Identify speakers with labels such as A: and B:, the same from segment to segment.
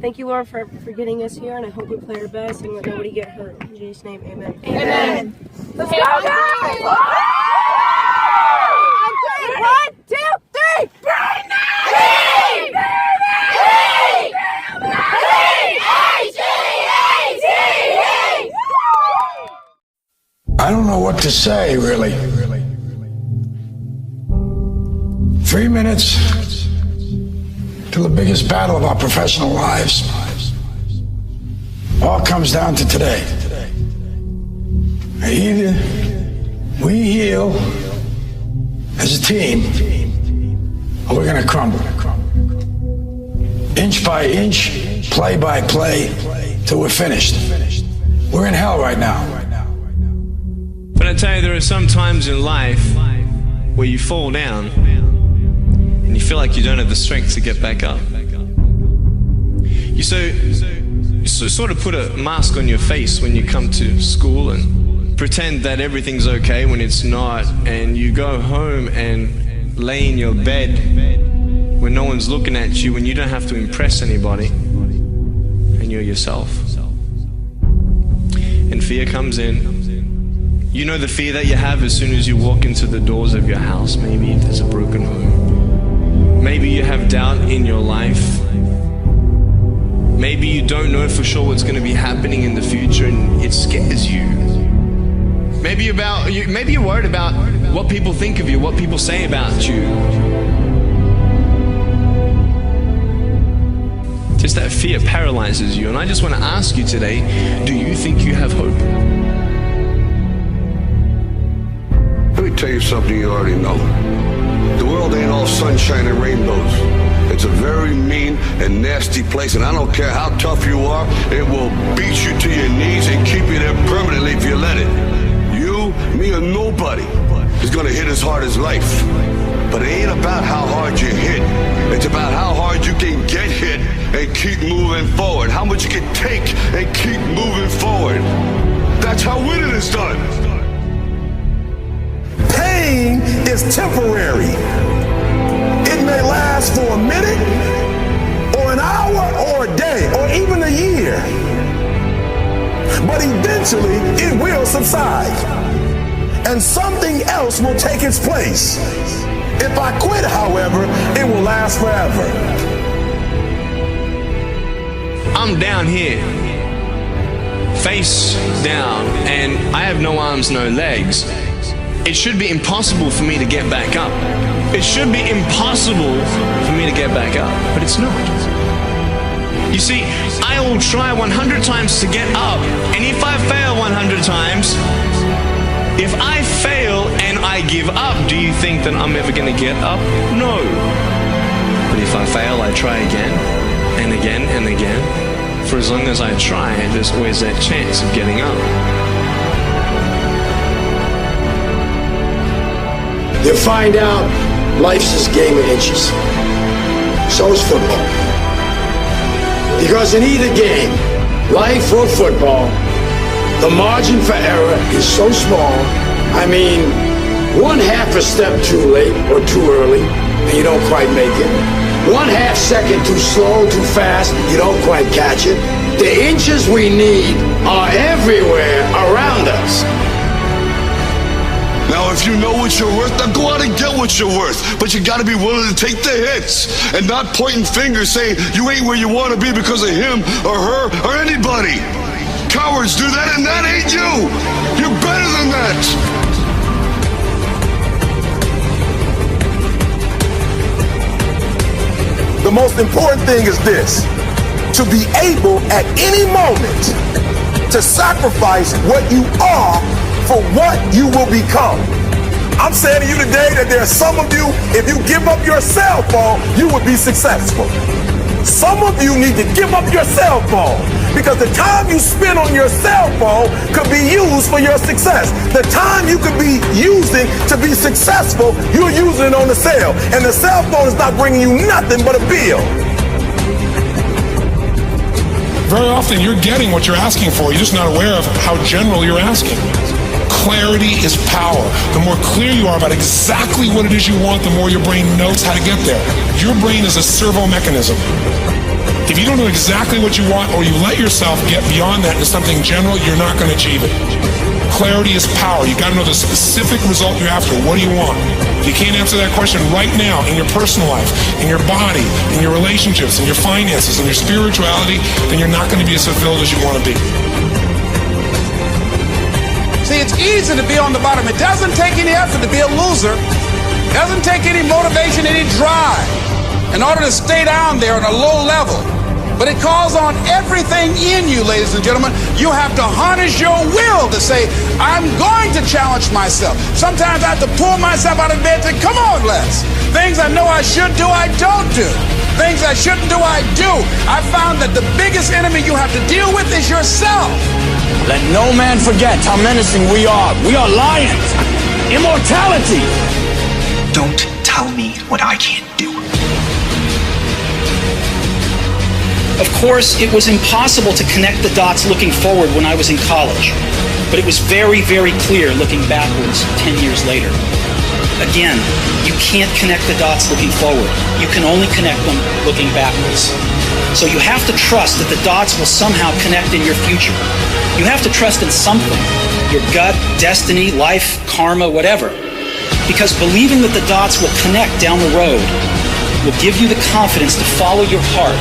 A: Thank you, Lord, for getting us here, and I hope we play our best and let nobody get hurt. In Jesus' name, amen.
B: Amen.
A: Let's go, guys! 1, 2, 3!
C: I don't know what to say, really. 3 minutes to the biggest battle of our professional lives. All comes down to today. Either we heal as a team, or we're going to crumble. Inch by inch, play by play, till we're finished. We're in hell right now.
D: But I tell you, there are some times in life where you fall down and you feel like you don't have the strength to get back up. You sort of put a mask on your face when you come to school and pretend that everything's okay when it's not, and you go home and lay in your bed when no one's looking at you, when you don't have to impress anybody, and you're yourself. And fear comes in. You know the fear that you have as soon as you walk into the doors of your house. Maybe there's a broken home. Maybe you have doubt in your life. Maybe you don't know for sure what's going to be happening in the future and it scares you. Maybe you're worried about what people think of you, what people say about you. Just that fear paralyzes you. And I just want to ask you today, do you think you have hope?
E: Let me tell you something you already know. The world ain't all sunshine and rainbows. It's a very mean and nasty place, and I don't care how tough you are, it will beat you to your knees and keep you there permanently if you let it. You, me, or nobody is gonna hit as hard as life. But it ain't about how hard you hit. It's about how hard you can get hit and keep moving forward. How much you can take and keep moving forward. That's how winning is done.
F: Pain is temporary. It may last for a minute, or an hour, or a day, or even a year. But eventually, it will subside, and something else will take its place. If I quit, however, it will last forever.
D: I'm down here, face down, and I have no arms, no legs. It should be impossible for me to get back up. It should be impossible for me to get back up, but it's not. You see, I will try 100 times to get up, and if I fail 100 times, if I fail and I give up, do you think that I'm ever going to get up? No. But if I fail, I try again, and again, and again. For as long as I try, there's always that chance of getting up.
C: You'll find out life's this game of inches. So is football. Because in either game, life or football, the margin for error is so small. I mean, 1/2 a step too late or too early, and you don't quite make it. 1/2 second too slow, too fast, you don't quite catch it. The inches we need are everywhere around us.
E: Now, if you know what you're worth, then go out and get what you're worth. But you gotta be willing to take the hits and not pointing fingers saying you ain't where you wanna be because of him or her or anybody. Cowards do that, and that ain't you. You're better than that.
F: The most important thing is this: to be able at any moment to sacrifice what you are for what you will become. I'm saying to you today that there are some of you, if you give up your cell phone, you would be successful. Some of you need to give up your cell phone, because the time you spend on your cell phone could be used for your success. The time you could be using to be successful, you're using it on the cell. And the cell phone is not bringing you nothing but a bill.
G: Very often you're getting what you're asking for, you're just not aware of how general you're asking. Clarity is power. The more clear you are about exactly what it is you want, the more your brain knows how to get there. Your brain is a servo mechanism. If If you don't know exactly what you want, or you let yourself get beyond that into something general, you're not going to achieve it. Clarity is power. You got to know the specific result you're after. What do you want? If you can't answer that question right now in your personal life, in your body, in your relationships, in your finances, in your spirituality, then you're not going to be as fulfilled as you want to be.
B: See, it's easy to be on the bottom. It doesn't take any effort to be a loser. It doesn't take any motivation, any drive in order to stay down there on a low level. But it calls on everything in you, ladies and gentlemen. You have to harness your will to say, I'm going to challenge myself. Sometimes I have to pull myself out of bed and say, come on, Les. Things I know I should do, I don't do. Things I shouldn't do, I do. I found that the biggest enemy you have to deal with is yourself.
C: Let no man forget how menacing we are. We are lions. Immortality.
H: Don't tell me what I can't do. Of course, it was impossible to connect the dots looking forward when I was in college, but it was very, very clear looking backwards 10 years later. Again, you can't connect the dots looking forward. You can only connect them looking backwards. So you have to trust that the dots will somehow connect in your future. You have to trust in something, your gut, destiny, life, karma, whatever. Because believing that the dots will connect down the road will give you the confidence to follow your heart,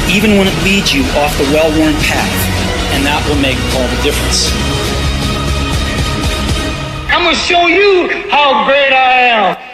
H: even when it leads you off the well-worn path. And that will make all the difference.
I: I'm gonna show you how great I am.